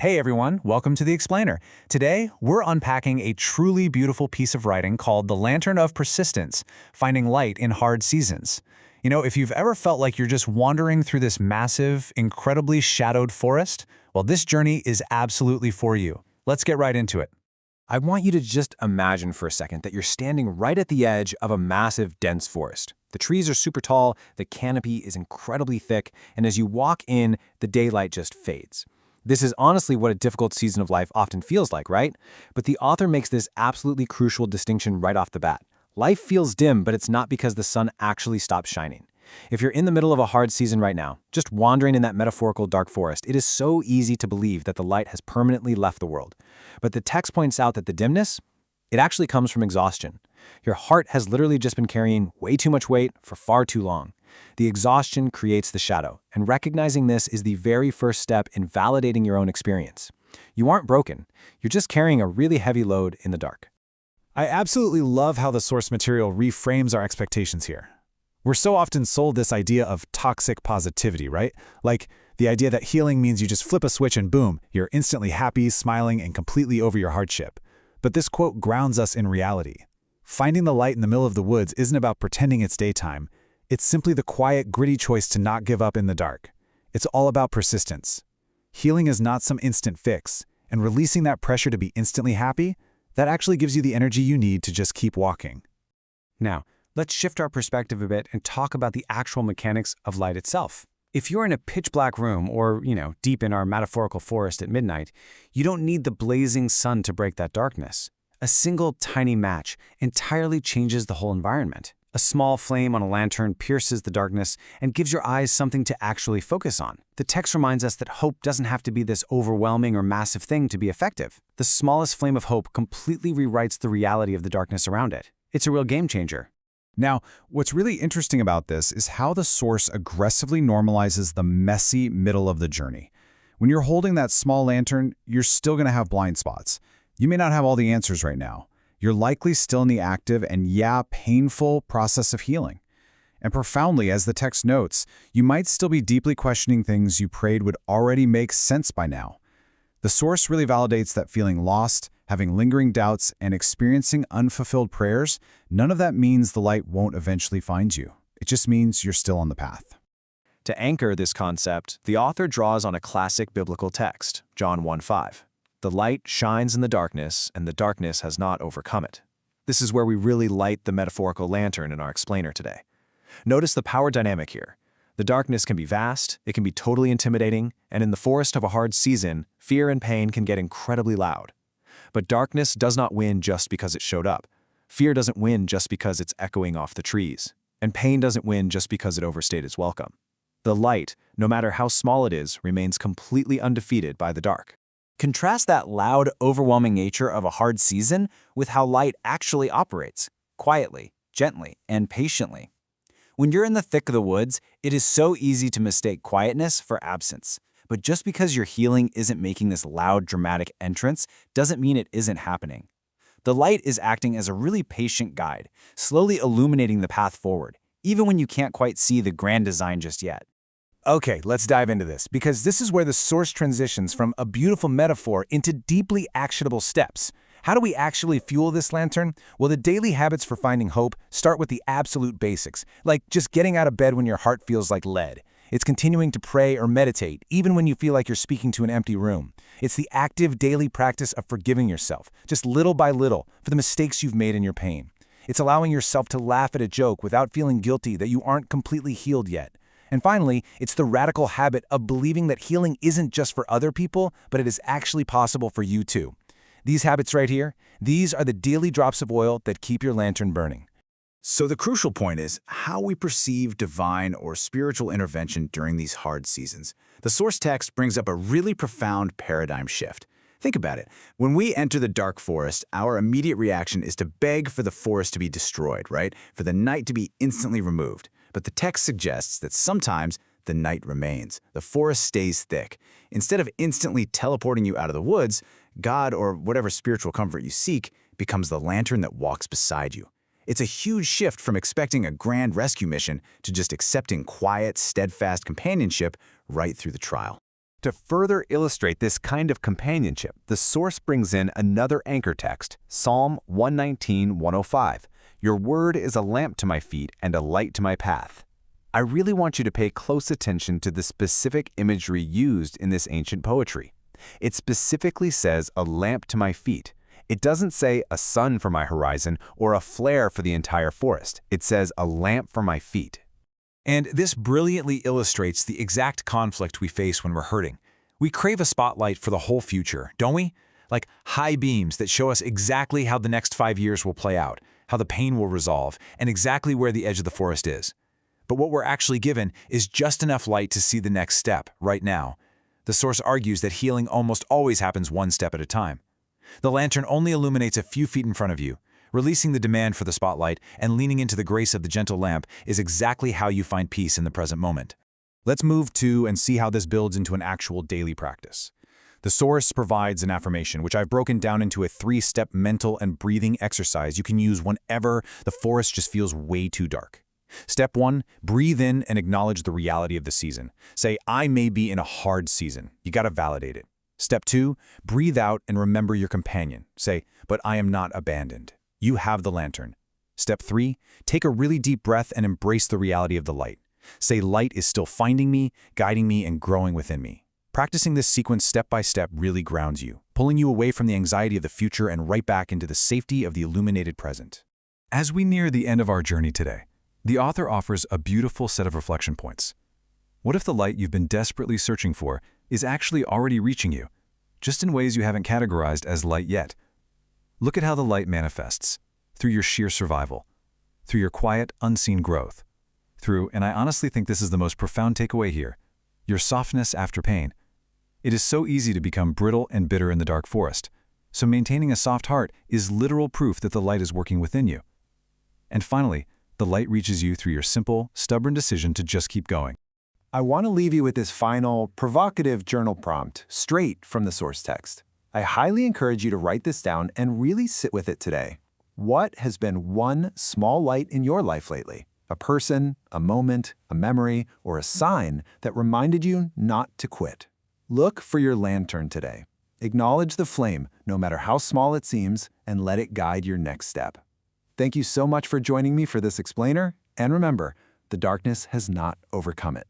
Hey everyone, welcome to The Explainer. Today, we're unpacking a truly beautiful piece of writing called The Lantern of Persistence, Finding Light in Hard Seasons. You know, if you've ever felt like you're just wandering through this massive, incredibly shadowed forest, well, this journey is absolutely for you. Let's get right into it. I want you to just imagine for a second that you're standing right at the edge of a massive, dense forest. The trees are super tall, the canopy is incredibly thick, and as you walk in, the daylight just fades. This is honestly what a difficult season of life often feels like, right? But the author makes this absolutely crucial distinction right off the bat. Life feels dim, but it's not because the sun actually stopped shining. If you're in the middle of a hard season right now, just wandering in that metaphorical dark forest, it is so easy to believe that the light has permanently left the world. But the text points out that the dimness, it actually comes from exhaustion. Your heart has literally just been carrying way too much weight for far too long. The exhaustion creates the shadow, and recognizing this is the very first step in validating your own experience. You aren't broken, you're just carrying a really heavy load in the dark. I absolutely love how the source material reframes our expectations here. We're so often sold this idea of toxic positivity, right? Like the idea that healing means you just flip a switch and boom, you're instantly happy, smiling, and completely over your hardship. But this quote grounds us in reality. Finding the light in the middle of the woods isn't about pretending it's daytime. It's simply the quiet, gritty choice to not give up in the dark. It's all about persistence. Healing is not some instant fix, and releasing that pressure to be instantly happy, that actually gives you the energy you need to just keep walking. Now, let's shift our perspective a bit and talk about the actual mechanics of light itself. If you're in a pitch-black room or, deep in our metaphorical forest at midnight, you don't need the blazing sun to break that darkness. A single tiny match entirely changes the whole environment. A small flame on a lantern pierces the darkness and gives your eyes something to actually focus on. The text reminds us that hope doesn't have to be this overwhelming or massive thing to be effective. The smallest flame of hope completely rewrites the reality of the darkness around it. It's a real game changer. Now, what's really interesting about this is how the source aggressively normalizes the messy middle of the journey. When you're holding that small lantern, you're still going to have blind spots. You may not have all the answers right now. You're likely still in the active and, painful process of healing. And profoundly, as the text notes, you might still be deeply questioning things you prayed would already make sense by now. The source really validates that feeling lost, having lingering doubts, and experiencing unfulfilled prayers, none of that means the light won't eventually find you. It just means you're still on the path. To anchor this concept, the author draws on a classic biblical text, John 1:5. The light shines in the darkness, and the darkness has not overcome it. This is where we really light the metaphorical lantern in our explainer today. Notice the power dynamic here. The darkness can be vast, it can be totally intimidating, and in the forest of a hard season, fear and pain can get incredibly loud. But darkness does not win just because it showed up. Fear doesn't win just because it's echoing off the trees. And pain doesn't win just because it overstayed its welcome. The light, no matter how small it is, remains completely undefeated by the dark. Contrast that loud, overwhelming nature of a hard season with how light actually operates, quietly, gently, and patiently. When you're in the thick of the woods, it is so easy to mistake quietness for absence. But just because your healing isn't making this loud, dramatic entrance doesn't mean it isn't happening. The light is acting as a really patient guide, slowly illuminating the path forward, even when you can't quite see the grand design just yet. Okay, let's dive into this, because this is where the source transitions from a beautiful metaphor into deeply actionable steps. How do we actually fuel this lantern? Well, the daily habits for finding hope start with the absolute basics, like just getting out of bed when your heart feels like lead. It's continuing to pray or meditate, even when you feel like you're speaking to an empty room. It's the active daily practice of forgiving yourself, just little by little, for the mistakes you've made in your pain. It's allowing yourself to laugh at a joke without feeling guilty that you aren't completely healed yet. And finally, it's the radical habit of believing that healing isn't just for other people, but it is actually possible for you too. These habits right here, these are the daily drops of oil that keep your lantern burning. So the crucial point is how we perceive divine or spiritual intervention during these hard seasons. The source text brings up a really profound paradigm shift. Think about it. When we enter the dark forest, our immediate reaction is to beg for the forest to be destroyed, right? For the night to be instantly removed. But the text suggests that sometimes the night remains. The forest stays thick. Instead of instantly teleporting you out of the woods, God, or whatever spiritual comfort you seek, becomes the lantern that walks beside you. It's a huge shift from expecting a grand rescue mission to just accepting quiet, steadfast companionship right through the trial. To further illustrate this kind of companionship, the source brings in another anchor text, Psalm 119:105. Your word is a lamp to my feet and a light to my path. I really want you to pay close attention to the specific imagery used in this ancient poetry. It specifically says a lamp to my feet. It doesn't say a sun for my horizon or a flare for the entire forest. It says a lamp for my feet. And this brilliantly illustrates the exact conflict we face when we're hurting. We crave a spotlight for the whole future, don't we? Like high beams that show us exactly how the next 5 years will play out, how the pain will resolve, and exactly where the edge of the forest is. But what we're actually given is just enough light to see the next step, right now. The source argues that healing almost always happens one step at a time. The lantern only illuminates a few feet in front of you. Releasing the demand for the spotlight and leaning into the grace of the gentle lamp is exactly how you find peace in the present moment. Let's move to and see how this builds into an actual daily practice. The source provides an affirmation, which I've broken down into a 3-step mental and breathing exercise you can use whenever the forest just feels way too dark. Step 1, breathe in and acknowledge the reality of the season. Say, I may be in a hard season. You gotta validate it. Step 2, breathe out and remember your companion. Say, but I am not abandoned. You have the lantern. Step 3, take a really deep breath and embrace the reality of the light. Say, light is still finding me, guiding me, and growing within me. Practicing this sequence step by step really grounds you, pulling you away from the anxiety of the future and right back into the safety of the illuminated present. As we near the end of our journey today, the author offers a beautiful set of reflection points. What if the light you've been desperately searching for is actually already reaching you, just in ways you haven't categorized as light yet? Look at how the light manifests, through your sheer survival, through your quiet, unseen growth, through, and I honestly think this is the most profound takeaway here, your softness after pain. It is so easy to become brittle and bitter in the dark forest, so maintaining a soft heart is literal proof that the light is working within you. And finally, the light reaches you through your simple, stubborn decision to just keep going. I want to leave you with this final, provocative journal prompt, straight from the source text. I highly encourage you to write this down and really sit with it today. What has been one small light in your life lately? A person, a moment, a memory, or a sign that reminded you not to quit. Look for your lantern today. Acknowledge the flame, no matter how small it seems, and let it guide your next step. Thank you so much for joining me for this explainer, and remember, the darkness has not overcome it.